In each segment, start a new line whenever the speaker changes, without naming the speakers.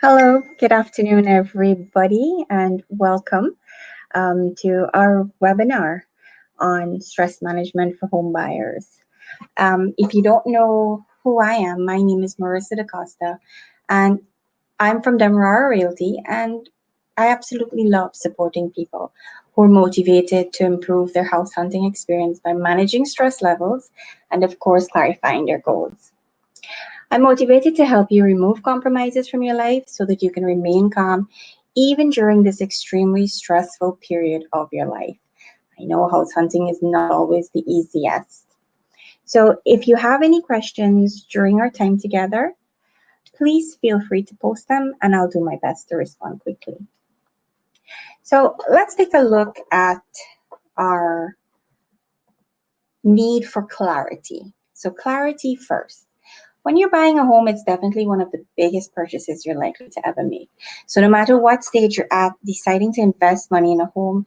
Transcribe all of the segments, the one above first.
Hello, good afternoon, everybody, and welcome to our webinar on stress management for home buyers. If you don't know who I am, my name is Marissa DaCosta, and I'm from Demerara Realty, and I absolutely love supporting people who are motivated to improve their house hunting experience by managing stress levels and, of course, clarifying their goals. I'm motivated to help you remove compromises from your life so that you can remain calm even during this extremely stressful period of your life. I know house hunting is not always the easiest. So if you have any questions during our time together, please feel free to post them and I'll do my best to respond quickly. So let's take a look at our need for clarity. So clarity first. When you're buying a home, it's definitely one of the biggest purchases you're likely to ever make. So, no matter what stage you're at, deciding to invest money in a home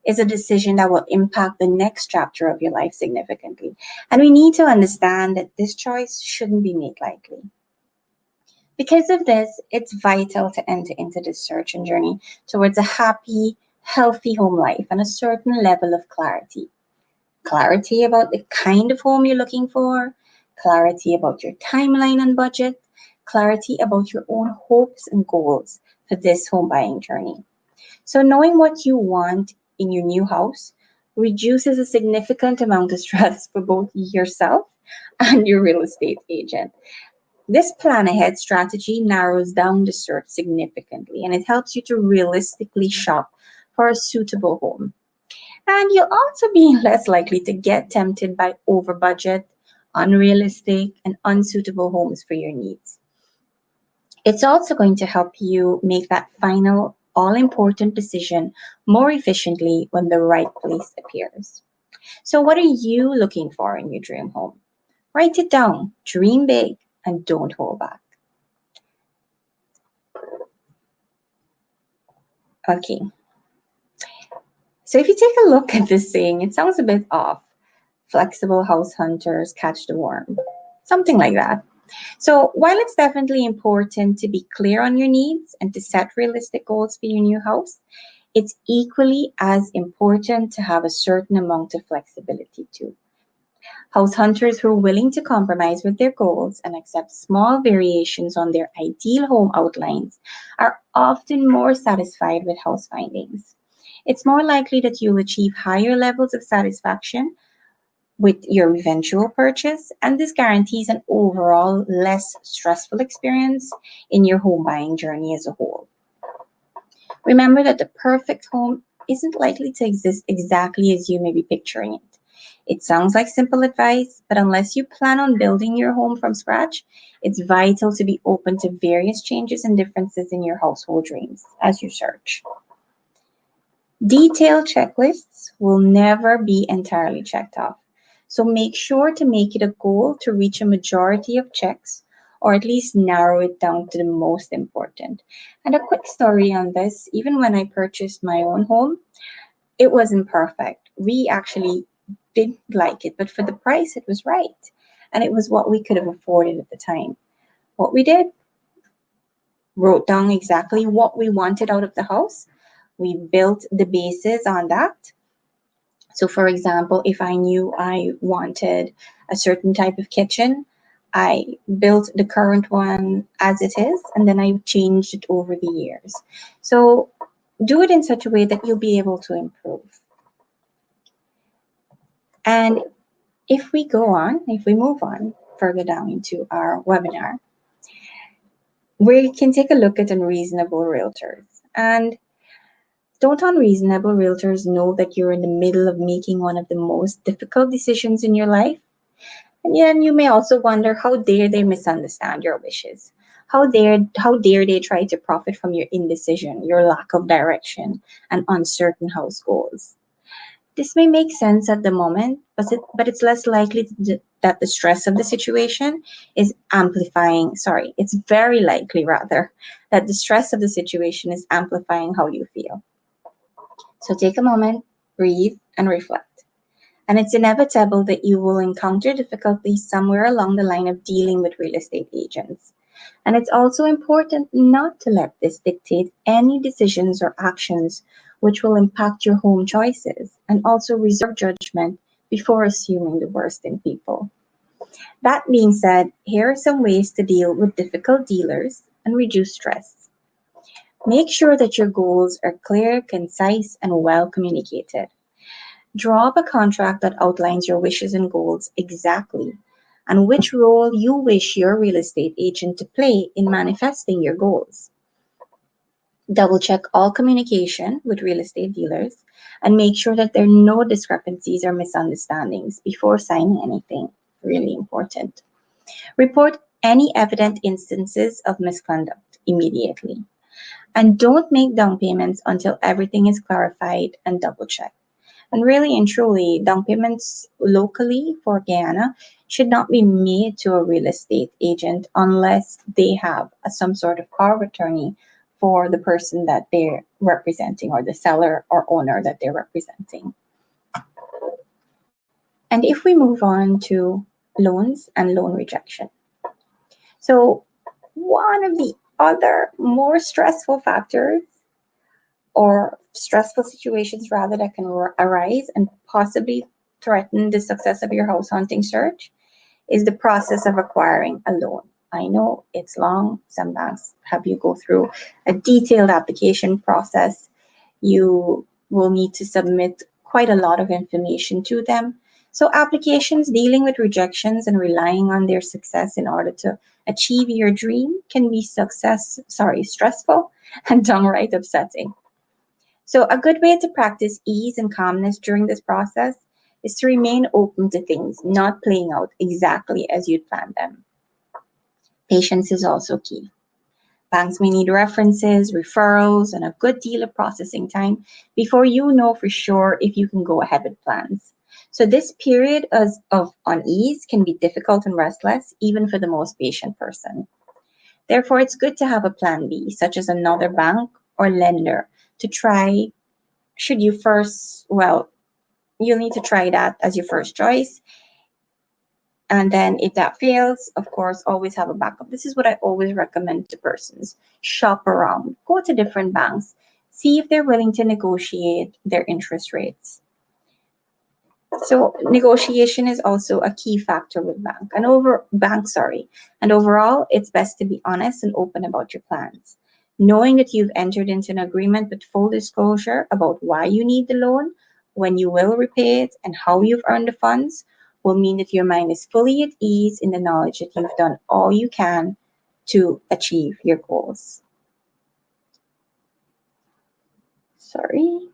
is a decision that will impact the next chapter of your life significantly. And we need to understand that this choice shouldn't be made lightly. Because of this, it's vital to enter into this search and journey towards a happy, healthy home life and a certain level of clarity. Clarity about the kind of home you're looking for, clarity about your timeline and budget, clarity about your own hopes and goals for this home buying journey. So, knowing what you want in your new house reduces a significant amount of stress for both yourself and your real estate agent. This plan ahead strategy narrows down the search significantly and it helps you to realistically shop for a suitable home. And you'll also be less likely to get tempted by over budget, unrealistic, and unsuitable homes for your needs. It's also going to help you make that final, all important decision more efficiently when the right place appears. So, what are you looking for in your dream home? Write it down, dream big, and don't hold back. Okay, so if you take a look at this saying, it sounds a bit off. Flexible house hunters catch the worm, something like that. So, while it's definitely important to be clear on your needs and to set realistic goals for your new house, it's equally as important to have a certain amount of flexibility too. House hunters who are willing to compromise with their goals and accept small variations on their ideal home outlines are often more satisfied with house findings. It's more likely that you'll achieve higher levels of satisfaction with your eventual purchase, and this guarantees an overall less stressful experience in your home buying journey as a whole. Remember that the perfect home isn't likely to exist exactly as you may be picturing it. It sounds like simple advice, but unless you plan on building your home from scratch, it's vital to be open to various changes and differences in your household dreams as you search. Detailed checklists will never be entirely checked off. So make sure to make it a goal to reach a majority of checks or at least narrow it down to the most important. And a quick story on this, even when I purchased my own home, it wasn't perfect. We actually didn't like it, but for the price, it was right. And it was what we could have afforded at the time. What we did, wrote down exactly what we wanted out of the house. We built the bases on that. So, for example, if I knew I wanted a certain type of kitchen, I built the current one as it is, and then I changed it over the years. So, do it in such a way that you'll be able to improve. And if we move on further down into our webinar, we can take a look at unreasonable realtors. And don't unreasonable realtors know that you're in the middle of making one of the most difficult decisions in your life? And then you may also wonder, how dare they misunderstand your wishes? How dare they try to profit from your indecision, your lack of direction, and uncertain house goals? This may make sense at the moment, but it's less likely that the stress of the situation is amplifying. Sorry, it's very likely rather that the stress of the situation is amplifying how you feel. So take a moment, breathe, and reflect. And it's inevitable that you will encounter difficulties somewhere along the line of dealing with real estate agents. And it's also important not to let this dictate any decisions or actions which will impact your home choices, and also reserve judgment before assuming the worst in people. That being said, here are some ways to deal with difficult dealers and reduce stress. Make sure that your goals are clear, concise, and well communicated. Draw up a contract that outlines your wishes and goals exactly, and which role you wish your real estate agent to play in manifesting your goals. Double check all communication with real estate dealers and make sure that there are no discrepancies or misunderstandings before signing anything. Really important. Report any evident instances of misconduct immediately. And don't make down payments until everything is clarified and double checked. And really and truly, down payments locally for Guyana should not be made to a real estate agent unless they have some sort of power of attorney for the person that they're representing, or the seller or owner that they're representing. And if we move on to loans and loan rejection. So, one of the other more stressful factors, or stressful situations rather, that can arise and possibly threaten the success of your house hunting search is the process of acquiring a loan. I know it's long. Some banks have you go through a detailed application process. You will need to submit quite a lot of information to them. So applications dealing with rejections and relying on their success in order to achieve your dream can be stressful and downright upsetting. So, a good way to practice ease and calmness during this process is to remain open to things not playing out exactly as you'd planned them. Patience is also key. Banks may need references, referrals, and a good deal of processing time before you know for sure if you can go ahead with plans. So, this period of unease can be difficult and restless, even for the most patient person. Therefore, it's good to have a plan B, such as another bank or lender, to try should you first, well, you'll need to try that as your first choice. And then if that fails, of course, always have a backup. This is what I always recommend to persons. Shop around, go to different banks, see if they're willing to negotiate their interest rates. So negotiation is also a key factor with and overall, it's best to be honest and open about your plans. Knowing that you've entered into an agreement with full disclosure about why you need the loan, when you will repay it, and how you've earned the funds will mean that your mind is fully at ease in the knowledge that you've done all you can to achieve your goals. Sorry.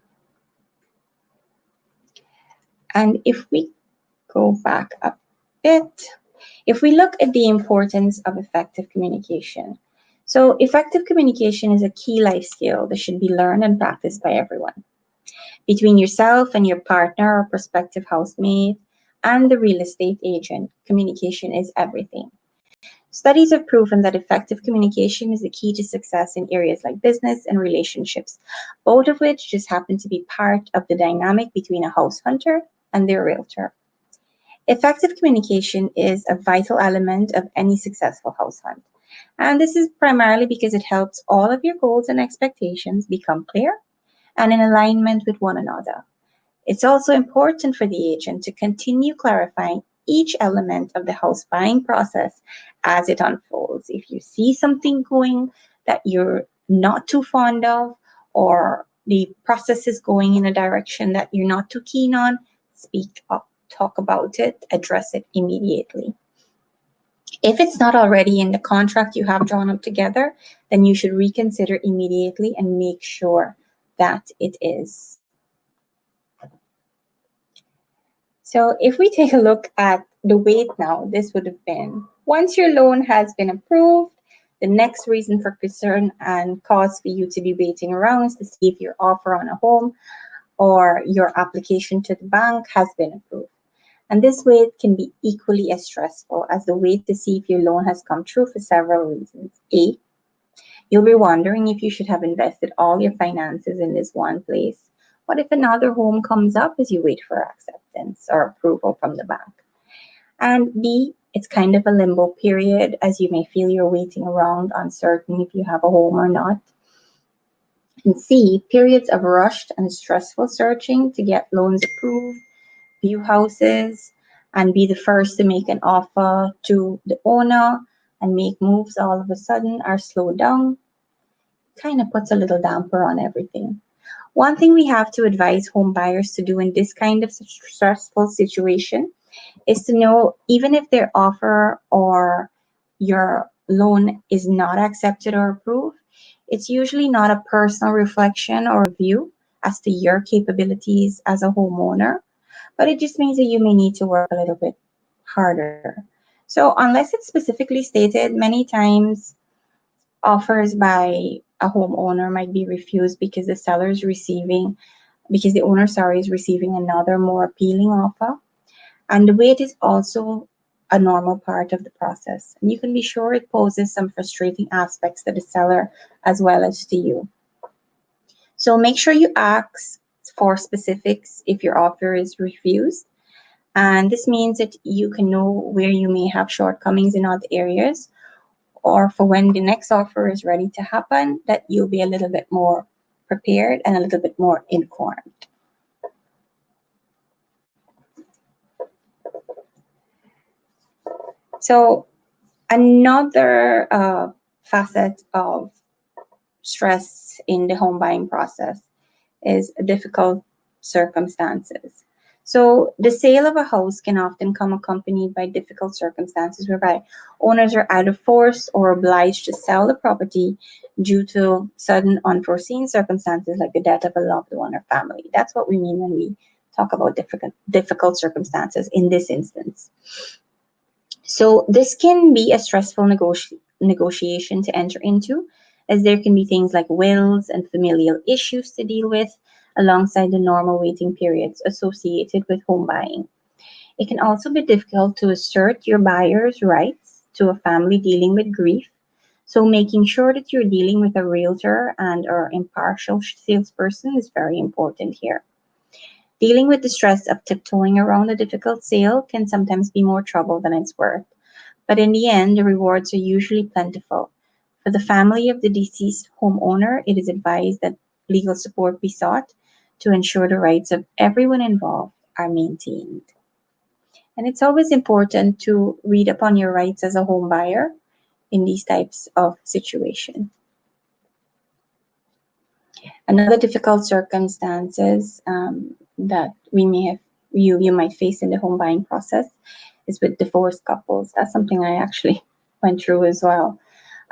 And if we go back a bit, if we look at the importance of effective communication. So, effective communication is a key life skill that should be learned and practiced by everyone. Between yourself and your partner or prospective housemate and the real estate agent, communication is everything. Studies have proven that effective communication is the key to success in areas like business and relationships, both of which just happen to be part of the dynamic between a house hunter and their realtor. Effective communication is a vital element of any successful house hunt. And this is primarily because it helps all of your goals and expectations become clear and in alignment with one another. It's also important for the agent to continue clarifying each element of the house buying process as it unfolds. If you see something going that you're not too fond of, or the process is going in a direction that you're not too keen on, speak up, talk about it, address it immediately. If it's not already in the contract you have drawn up together, then you should reconsider immediately and make sure that it is. So if we take a look at the wait now, this would have been once your loan has been approved, the next reason for concern and cause for you to be waiting around is to see if your offer on a home or your application to the bank has been approved. And this wait can be equally as stressful as the wait to see if your loan has come true for several reasons. A, you'll be wondering if you should have invested all your finances in this one place. What if another home comes up as you wait for acceptance or approval from the bank? And B, It's kind of a limbo period, as you may feel you're waiting around, uncertain if you have a home or not. And C, periods of rushed and stressful searching to get loans approved, view houses, and be the first to make an offer to the owner and make moves all of a sudden are slowed down. Kind of puts a little damper on everything. One thing we have to advise home buyers to do in this kind of stressful situation is to know, even if their offer or your loan is not accepted or approved, it's usually not a personal reflection or view as to your capabilities as a homeowner, but it just means that you may need to work a little bit harder. So, unless it's specifically stated, many times offers by a homeowner might be refused because the seller is receiving, because the owner, sorry, is receiving another more appealing offer. And the wait is also a normal part of the process. And you can be sure it poses some frustrating aspects to the seller as well as to you. So make sure you ask for specifics if your offer is refused. And this means that you can know where you may have shortcomings in other areas, or for when the next offer is ready to happen, that you'll be a little bit more prepared and a little bit more informed. So another facet of stress in the home buying process is difficult circumstances. So the sale of a house can often come accompanied by difficult circumstances whereby owners are either forced or obliged to sell the property due to sudden unforeseen circumstances like the death of a loved one or family. That's what we mean when we talk about difficult circumstances in this instance. So this can be a stressful negotiation to enter into, as there can be things like wills and familial issues to deal with, alongside the normal waiting periods associated with home buying. It can also be difficult to assert your buyer's rights to a family dealing with grief. So making sure that you're dealing with a realtor and or impartial salesperson is very important here. Dealing with the stress of tiptoeing around a difficult sale can sometimes be more trouble than it's worth, but in the end, the rewards are usually plentiful. For the family of the deceased homeowner, it is advised that legal support be sought to ensure the rights of everyone involved are maintained. And it's always important to read upon your rights as a home buyer in these types of situations. Another difficult circumstances that we may have you might face in the home buying process is with divorced couples. That's something I actually went through as well.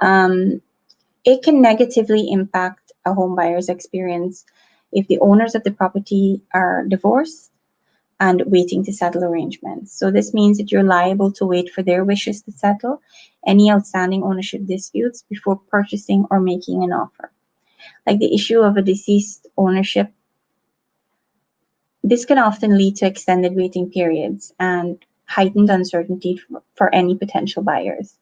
It can negatively impact a home buyer's experience if the owners of the property are divorced and waiting to settle arrangements. So this means that you're liable to wait for their wishes to settle any outstanding ownership disputes before purchasing or making an offer. Like the issue of a deceased ownership, this can often lead to extended waiting periods and heightened uncertainty for any potential buyers.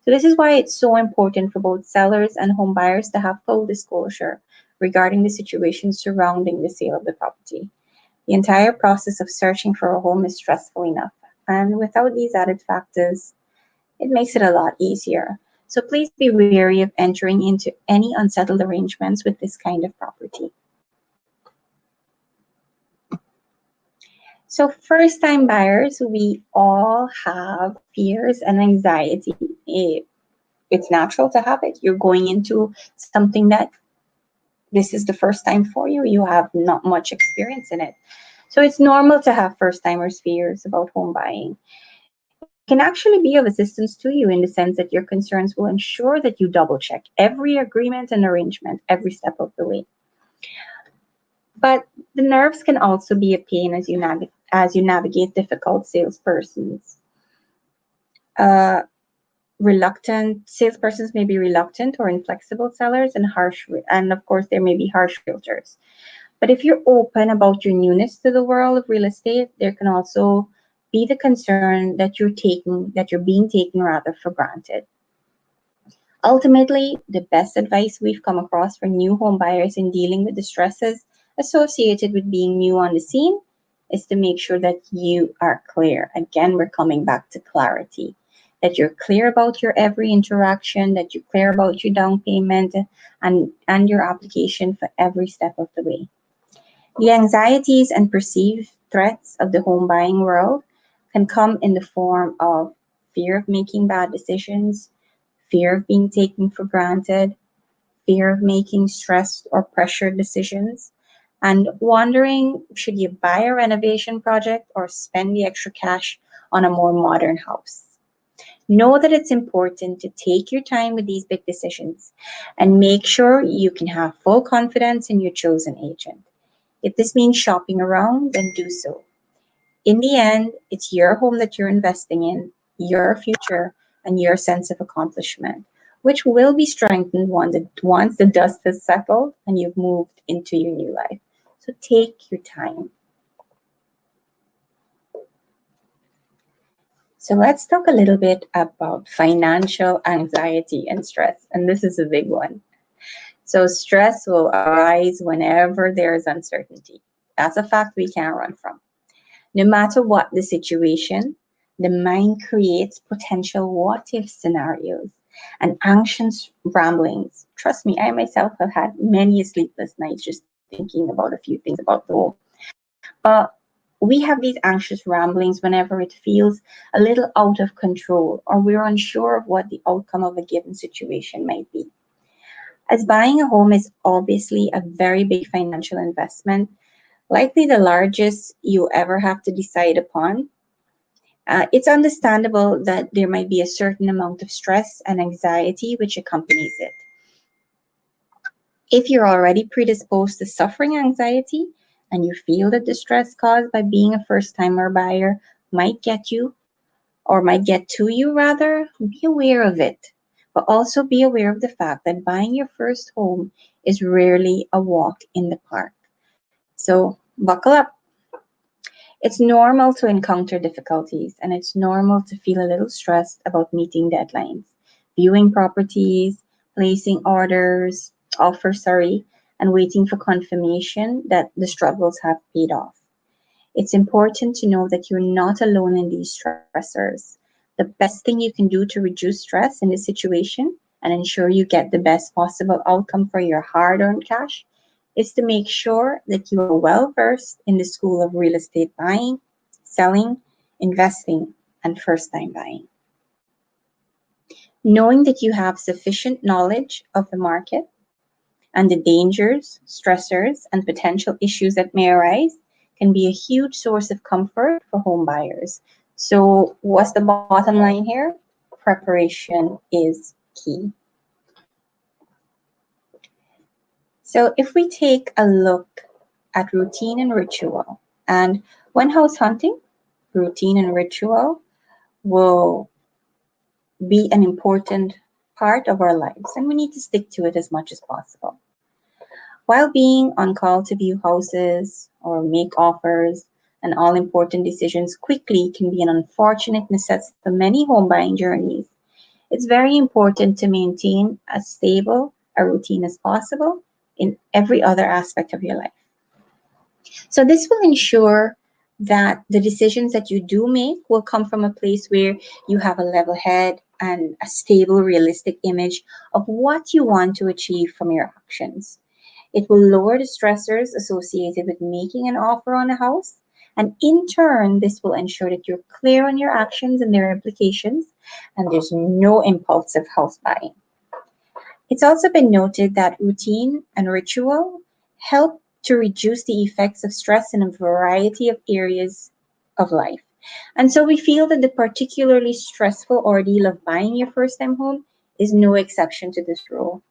So this is why it's so important for both sellers and home buyers to have full disclosure regarding the situation surrounding the sale of the property. The entire process of searching for a home is stressful enough, and without these added factors, it makes it a lot easier. So please be wary of entering into any unsettled arrangements with this kind of property. So first-time buyers, we all have fears and anxiety. It's natural to have it. You're going into something that this is the first time for you. You have not much experience in it. So it's normal to have first-timers' fears about home buying. It can actually be of assistance to you in the sense that your concerns will ensure that you double-check every agreement and arrangement every step of the way. But the nerves can also be a pain as you navigate difficult salespersons. Reluctant salespersons may be reluctant or inflexible sellers, and of course there may be harsh realtors. But if you're open about your newness to the world of real estate, there can also be the concern that you're being taken rather for granted. Ultimately, the best advice we've come across for new home buyers in dealing with the stresses associated with being new on the scene is to make sure that you are clear. Again, we're coming back to clarity. that you're clear about your every interaction, that you're clear about your down payment and your application for every step of the way. The anxieties and perceived threats of the home buying world can come in the form of fear of making bad decisions, fear of being taken for granted, fear of making stressed or pressured decisions, and wondering should you buy a renovation project or spend the extra cash on a more modern house. Know that it's important to take your time with these big decisions and make sure you can have full confidence in your chosen agent. If this means shopping around, then do so. In the end, it's your home that you're investing in, your future, and your sense of accomplishment, which will be strengthened once the dust has settled and you've moved into your new life. So take your time. So let's talk a little bit about financial anxiety and stress. And this is a big one. So stress will arise whenever there is uncertainty. That's a fact we can't run from. No matter what the situation, the mind creates potential what if scenarios and anxious ramblings. Trust me, I myself have had many sleepless nights just thinking about a few things about the home. But we have these anxious ramblings whenever it feels a little out of control or we're unsure of what the outcome of a given situation might be. As buying a home is obviously a very big financial investment, likely the largest you ever have to decide upon, it's understandable that there might be a certain amount of stress and anxiety which accompanies it. If you're already predisposed to suffering anxiety and you feel that the stress caused by being a first timer buyer might get you or might get to you rather, be aware of it. But also be aware of the fact that buying your first home is rarely a walk in the park. So buckle up. It's normal to encounter difficulties and it's normal to feel a little stressed about meeting deadlines, viewing properties, placing offers, and waiting for confirmation that the struggles have paid off. It's important to know that you're not alone in these stressors. The best thing you can do to reduce stress in this situation and ensure you get the best possible outcome for your hard earned cash is to make sure that you are well versed in the school of real estate buying, selling, investing, and first time buying. Knowing that you have sufficient knowledge of the market and the dangers, stressors, and potential issues that may arise can be a huge source of comfort for home buyers. So, what's the bottom line here? Preparation is key. So, if we take a look at routine and ritual, and when house hunting, routine and ritual will be an important part of our lives, and we need to stick to it as much as possible. While being on call to view houses or make offers and all important decisions quickly can be an unfortunate necessity for many home buying journeys, it's very important to maintain as stable a routine as possible in every other aspect of your life. So this will ensure that the decisions that you do make will come from a place where you have a level head and a stable, realistic image of what you want to achieve from your actions. It will lower the stressors associated with making an offer on a house. And in turn, this will ensure that you're clear on your actions and their implications, and there's no impulsive house buying. It's also been noted that routine and ritual help to reduce the effects of stress in a variety of areas of life. And so we feel that the particularly stressful ordeal of buying your first time home is no exception to this rule.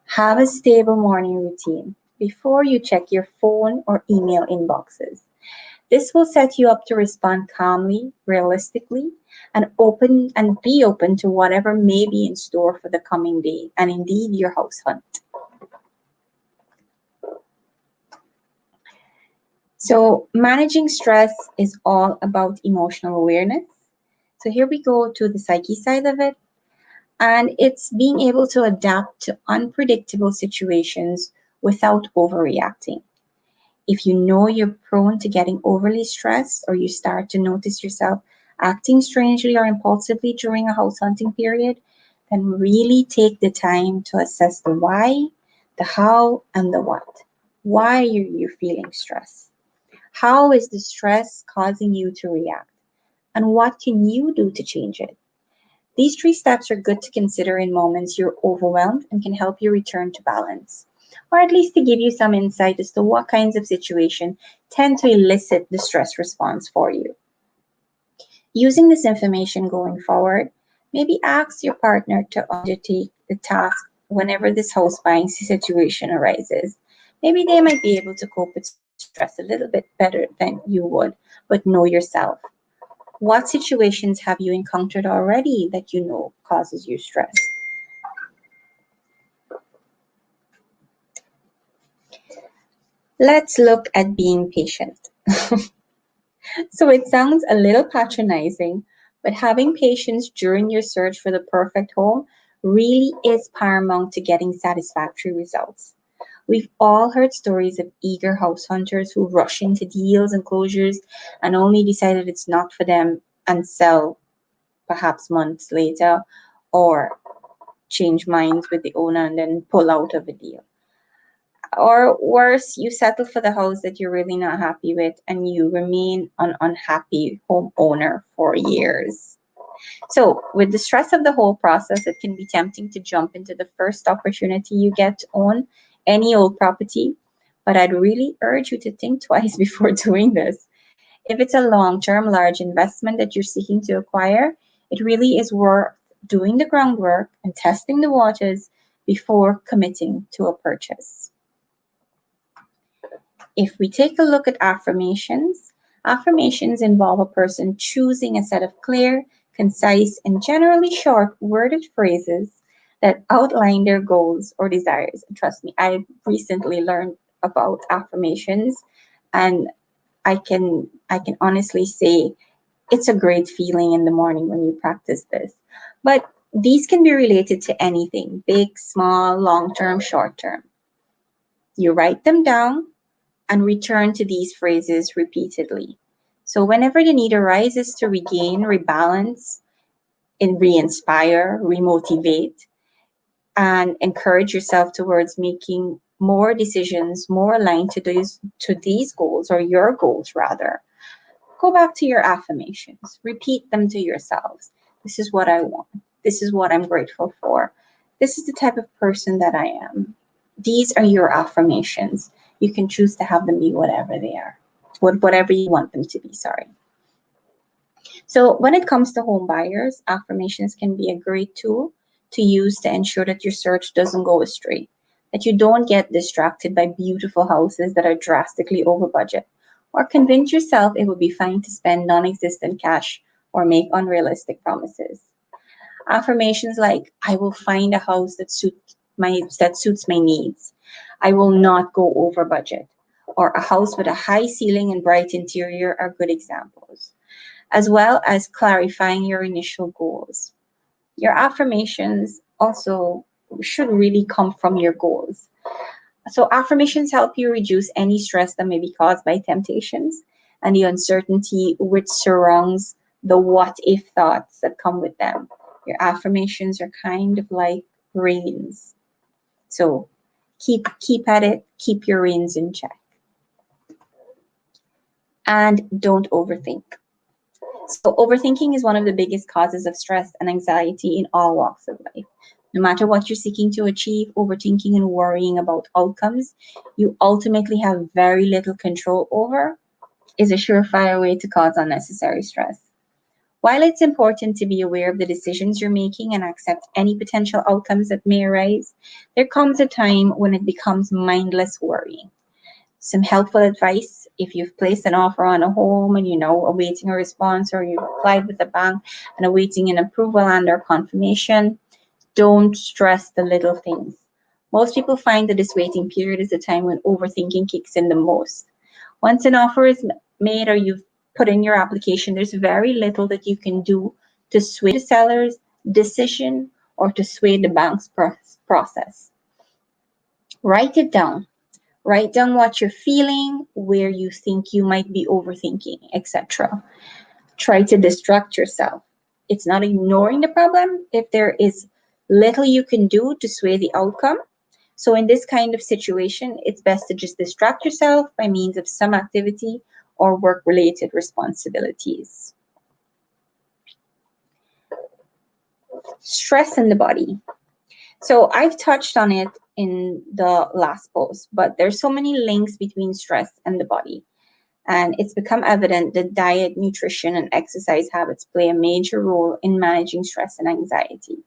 Have a stable morning routine before you check your phone or email inboxes. This will set you up to respond calmly, realistically, and be open to whatever may be in store for the coming day and indeed your house hunt. So managing stress is all about emotional awareness. So here we go to the psyche side of it. And it's being able to adapt to unpredictable situations without overreacting. If you know you're prone to getting overly stressed or you start to notice yourself acting strangely or impulsively during a house hunting period, then really take the time to assess the why, the how, and the what. Why are you feeling stress? How is the stress causing you to react? And what can you do to change it? These three steps are good to consider in moments you're overwhelmed and can help you return to balance, or at least to give you some insight as to what kinds of situations tend to elicit the stress response for you. Using this information going forward, maybe ask your partner to undertake the task whenever this house buying situation arises. Maybe they might be able to cope with stress a little bit better than you would, but know yourself. What situations have you encountered already that you know causes you stress? Let's look at being patient. So it sounds a little patronizing, but having patience during your search for the perfect home really is paramount to getting satisfactory results. We've all heard stories of eager house hunters who rush into deals and closures and only decided it's not for them and sell perhaps months later, or change minds with the owner and then pull out of a deal. Or worse, you settle for the house that you're really not happy with and you remain an unhappy homeowner for years. So, with the stress of the whole process, it can be tempting to jump into the first opportunity you get to own any old property. But I'd really urge you to think twice before doing this. If it's a long term, large investment that you're seeking to acquire, it really is worth doing the groundwork and testing the waters before committing to a purchase. If we take a look at affirmations, affirmations involve a person choosing a set of clear, concise, and generally short worded phrases that outline their goals or desires. And trust me, I've recently learned about affirmations, and I can honestly say it's a great feeling in the morning when you practice this. But these can be related to anything, big, small, long term, short term. You write them down and return to these phrases repeatedly. So, whenever the need arises to regain, rebalance, and re inspire, remotivate, and encourage yourself towards making more decisions more aligned to these goals, or your goals rather, go back to your affirmations. Repeat them to yourselves. This is what I want. This is what I'm grateful for. This is the type of person that I am. These are your affirmations. You can choose to have them be whatever they are, whatever you want them to be, sorry. So, when it comes to home buyers, affirmations can be a great tool to use to ensure that your search doesn't go astray, that you don't get distracted by beautiful houses that are drastically over budget, or convince yourself it would be fine to spend non existent cash or make unrealistic promises. Affirmations like I will find a house that suits my needs. I will not go over budget. Or a house with a high ceiling and bright interior are good examples, as well as clarifying your initial goals. Your affirmations also should really come from your goals. So, affirmations help you reduce any stress that may be caused by temptations and the uncertainty which surrounds the what if thoughts that come with them. Your affirmations are kind of like reins. So, keep at it, keep your reins in check, and don't overthink. So, overthinking is one of the biggest causes of stress and anxiety in all walks of life. No matter what you're seeking to achieve, overthinking and worrying about outcomes you ultimately have very little control over is a surefire way to cause unnecessary stress. While it's important to be aware of the decisions you're making and accept any potential outcomes that may arise, there comes a time when it becomes mindless worrying. Some helpful advice: if you've placed an offer on a home and awaiting a response, or you've applied with a bank and awaiting an approval and or confirmation, don't stress the little things. Most people find that this waiting period is the time when overthinking kicks in the most. Once an offer is made or you've put in your application, there's very little that you can do to sway the seller's decision or to sway the bank's process. Write it down. Write down what you're feeling, where you think you might be overthinking, etc. try to distract yourself. It's not ignoring the problem if there is little you can do to sway the outcome. So, in this kind of situation, it's best to just distract yourself by means of some activity or work related responsibilities. Stress in the body. So, I've touched on it in the last post, but there's so many links between stress and the body. And it's become evident that diet, nutrition, and exercise habits play a major role in managing stress and anxiety.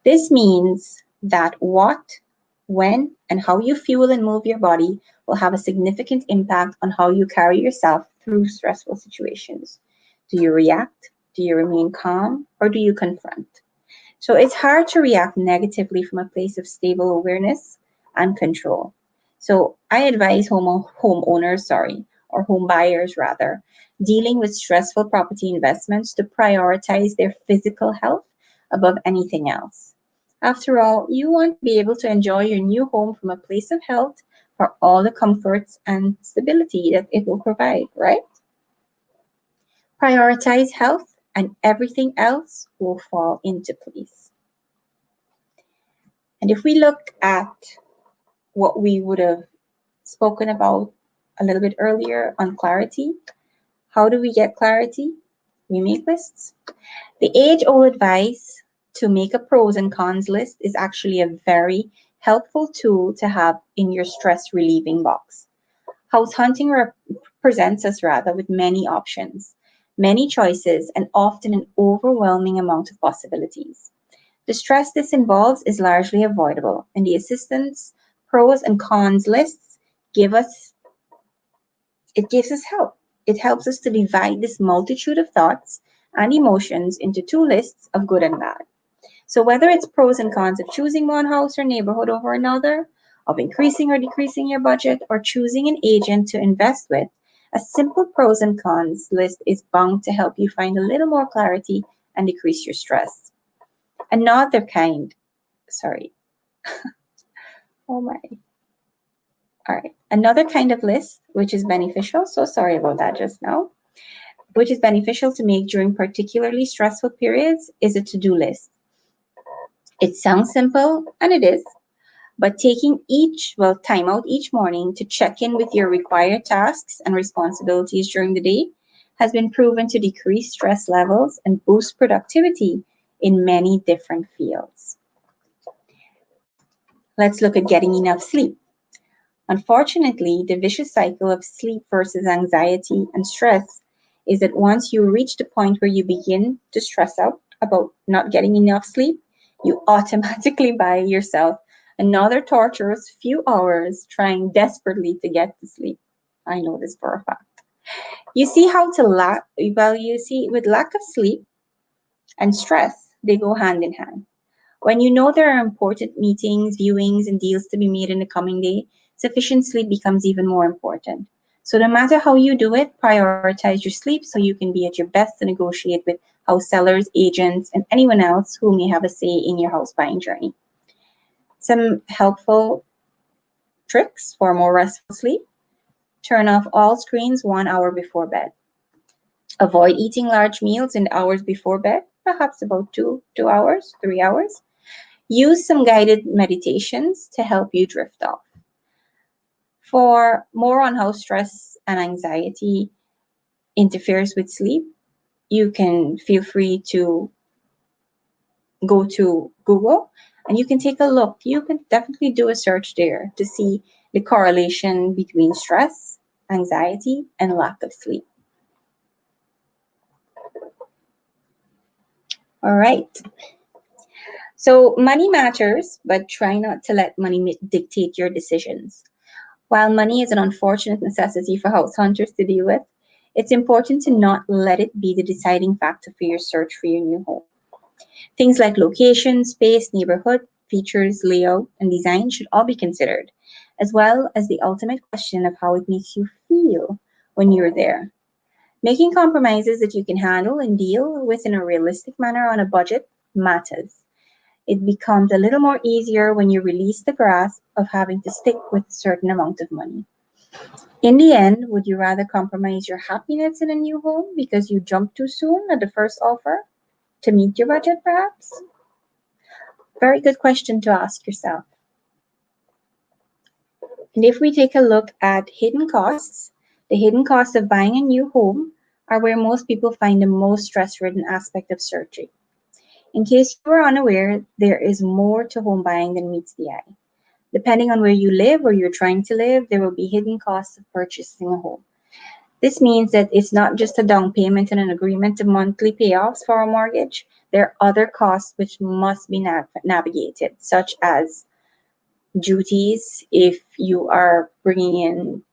This means that what, when, and how you fuel and move your body will have a significant impact on how you carry yourself through stressful situations. Do you react? Do you remain calm? Or do you confront? So it's hard to react negatively from a place of stable awareness and control. So I advise homeowners, or home buyers rather, dealing with stressful property investments to prioritize their physical health above anything else. After all, you want to be able to enjoy your new home from a place of health for all the comforts and stability that it will provide, right? Prioritize health and everything else will fall into place. And if we look at what we would have spoken about a little bit earlier on clarity, how do we get clarity? We make lists. The age-old advice to make a pros and cons list is actually a very helpful tool to have in your stress relieving box. House hunting presents us rather with many options, many choices, and often an overwhelming amount of possibilities. The stress this involves is largely avoidable, and the assistance pros and cons lists give us it gives us help. It helps us to divide this multitude of thoughts and emotions into two lists of good and bad. So whether it's pros and cons of choosing one house or neighborhood over another, of increasing or decreasing your budget, or choosing an agent to invest with, a simple pros and cons list is bound to help you find a little more clarity and decrease your stress. Another kind, sorry, oh my, all right, another kind of list which is beneficial, so sorry about that just now, which is beneficial to make during particularly stressful periods is a to-do list. It sounds simple, and it is, but taking time out each morning to check in with your required tasks and responsibilities during the day has been proven to decrease stress levels and boost productivity in many different fields. Let's look at getting enough sleep. Unfortunately, the vicious cycle of sleep versus anxiety and stress is that once you reach the point where you begin to stress out about not getting enough sleep, you automatically buy yourself another torturous few hours trying desperately to get to sleep. I know this for a fact. You see how to lack, well, you see, with lack of sleep and stress, they go hand in hand. When you know there are important meetings, viewings, and deals to be made in the coming day, sufficient sleep becomes even more important. So no matter how you do it, prioritize your sleep so you can be at your best to negotiate with house sellers, agents, and anyone else who may have a say in your house buying journey. Some helpful tricks for more restful sleep. Turn off all screens 1 hour before bed. Avoid eating large meals in the hours before bed, perhaps about 2 hours, 3 hours. Use some guided meditations to help you drift off. For more on how stress and anxiety interferes with sleep, you can feel free to go to Google and you can take a look. You can definitely do a search there to see the correlation between stress, anxiety, and lack of sleep. All right. So money matters, but try not to let money dictate your decisions. While money is an unfortunate necessity for house hunters to deal with, it's important to not let it be the deciding factor for your search for your new home. Things like location, space, neighborhood, features, layout, and design should all be considered, as well as the ultimate question of how it makes you feel when you're there. Making compromises that you can handle and deal with in a realistic manner on a budget matters. It becomes a little more easier when you release the grasp of having to stick with a certain amount of money. In the end, would you rather compromise your happiness in a new home because you jumped too soon at the first offer to meet your budget, perhaps? Very good question to ask yourself. And if we take a look at hidden costs, the hidden costs of buying a new home are where most people find the most stress ridden aspect of searching. In case you are unaware, there is more to home buying than meets the eye. Depending on where you live or you're trying to live, there will be hidden costs of purchasing a home. This means that it's not just a down payment and an agreement to monthly payoffs for a mortgage. There are other costs which must be navigated, such as duties if you are bringing in,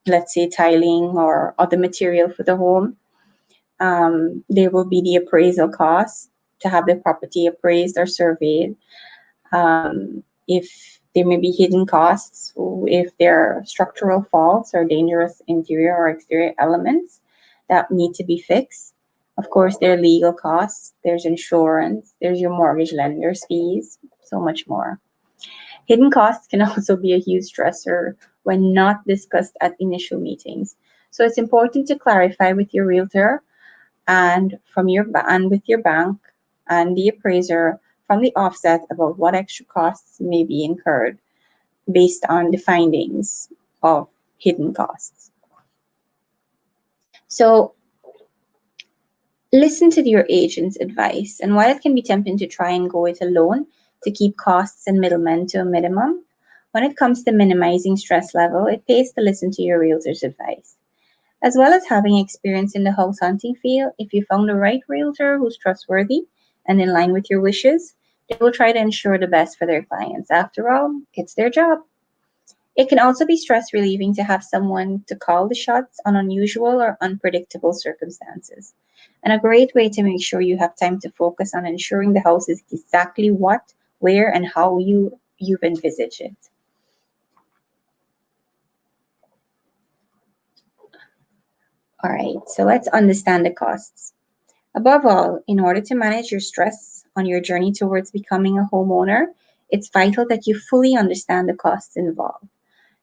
let's say, tiling or other material for the home. There will be the appraisal costs to have the property appraised or surveyed. If there may be hidden costs, if there are structural faults or dangerous interior or exterior elements that need to be fixed. Of course, there are legal costs, there's insurance, there's your mortgage lender's fees, so much more. Hidden costs can also be a huge stressor when not discussed at initial meetings. So it's important to clarify with your realtor and with your bank and the appraiser from the offset about what extra costs may be incurred based on the findings of hidden costs. So listen to your agent's advice, and while it can be tempting to try and go it alone to keep costs and middlemen to a minimum, when it comes to minimizing stress level, it pays to listen to your realtor's advice. As well as having experience in the house hunting field, if you found the right realtor who's trustworthy and in line with your wishes, they will try to ensure the best for their clients. After all, it's their job. It can also be stress relieving to have someone to call the shots on unusual or unpredictable circumstances. And a great way to make sure you have time to focus on ensuring the house is exactly what, where, and how you've envisaged it. All right, so let's understand the costs. Above all, in order to manage your stress on your journey towards becoming a homeowner, it's vital that you fully understand the costs involved.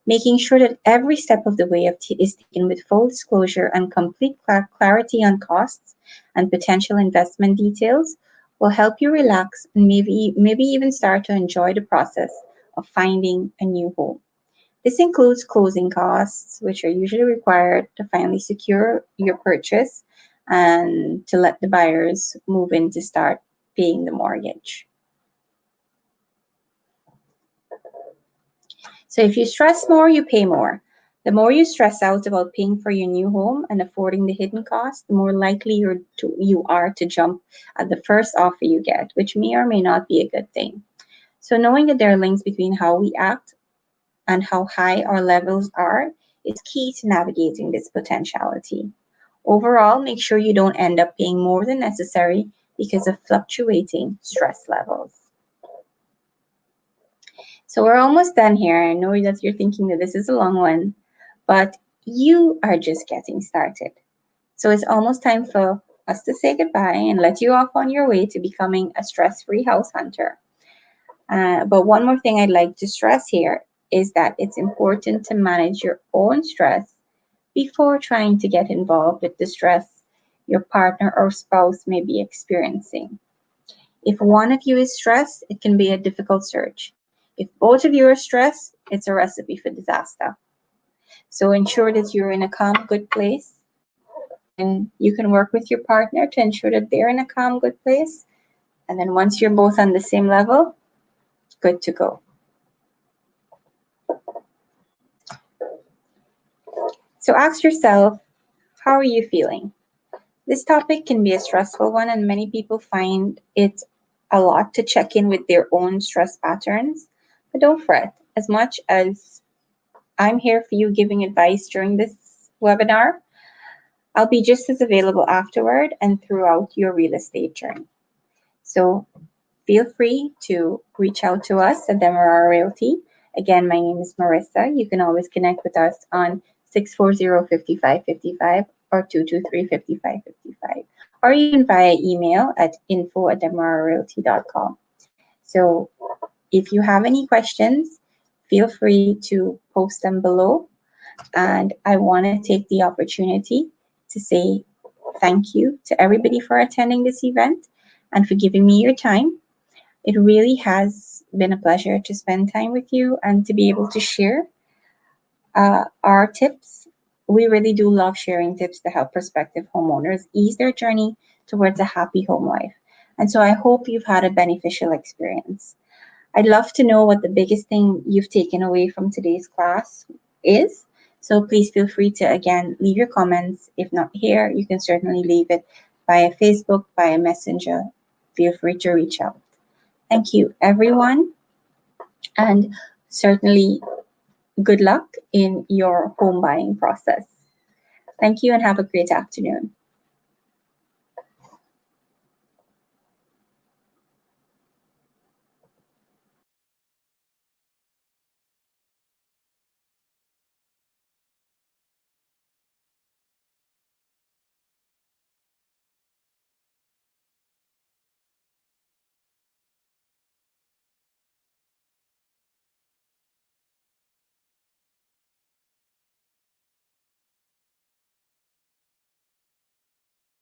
Making sure that every step of the way is taken with full disclosure and complete clarity on costs and potential investment details will help you relax and maybe even start to enjoy the process of finding a new home. This includes closing costs, which are usually required to finally secure your purchase and to let the buyers move in to start paying the mortgage. So if you stress more, you pay more. The more you stress out about paying for your new home and affording the hidden costs, the more likely you are to jump at the first offer you get, which may or may not be a good thing. So knowing that there are links between how we act and how high our levels are is key to navigating this potentiality. Overall, make sure you don't end up paying more than necessary because of fluctuating stress levels. So we're almost done here. I know that you're thinking that this is a long one, but you are just getting started. So it's almost time for us to say goodbye and let you off on your way to becoming a stress-free house hunter. But one more thing I'd like to stress here is that it's important to manage your own stress before trying to get involved with the stress your partner or spouse may be experiencing. If one of you is stressed, it can be a difficult search. If both of you are stressed, it's a recipe for disaster. So ensure that you're in a calm, good place, and you can work with your partner to ensure that they're in a calm, good place. And then once you're both on the same level, good to go. So ask yourself, how are you feeling? This topic can be a stressful one, and many people find it a lot to check in with their own stress patterns. But don't fret. As much as I'm here for you giving advice during this webinar, I'll be just as available afterward and throughout your real estate journey. So feel free to reach out to us at Demerara Realty. Again, my name is Marissa. You can always connect with us on 640-5555 or 223-5555, or even via email at info@demerararealty.com. So if you have any questions, feel free to post them below And I want to take the opportunity to say thank you to everybody for attending this event and for giving me your time. It really has been a pleasure to spend time with you and to be able to share our tips. We really do love sharing tips to help prospective homeowners ease their journey towards a happy home life. And so I hope you've had a beneficial experience. I'd love to know what the biggest thing you've taken away from today's class is. So please feel free to again leave your comments. If not here, you can certainly leave it via Facebook, via Messenger. Feel free to reach out. Thank you, everyone, and certainly good luck in your home buying process. Thank you and have a great afternoon.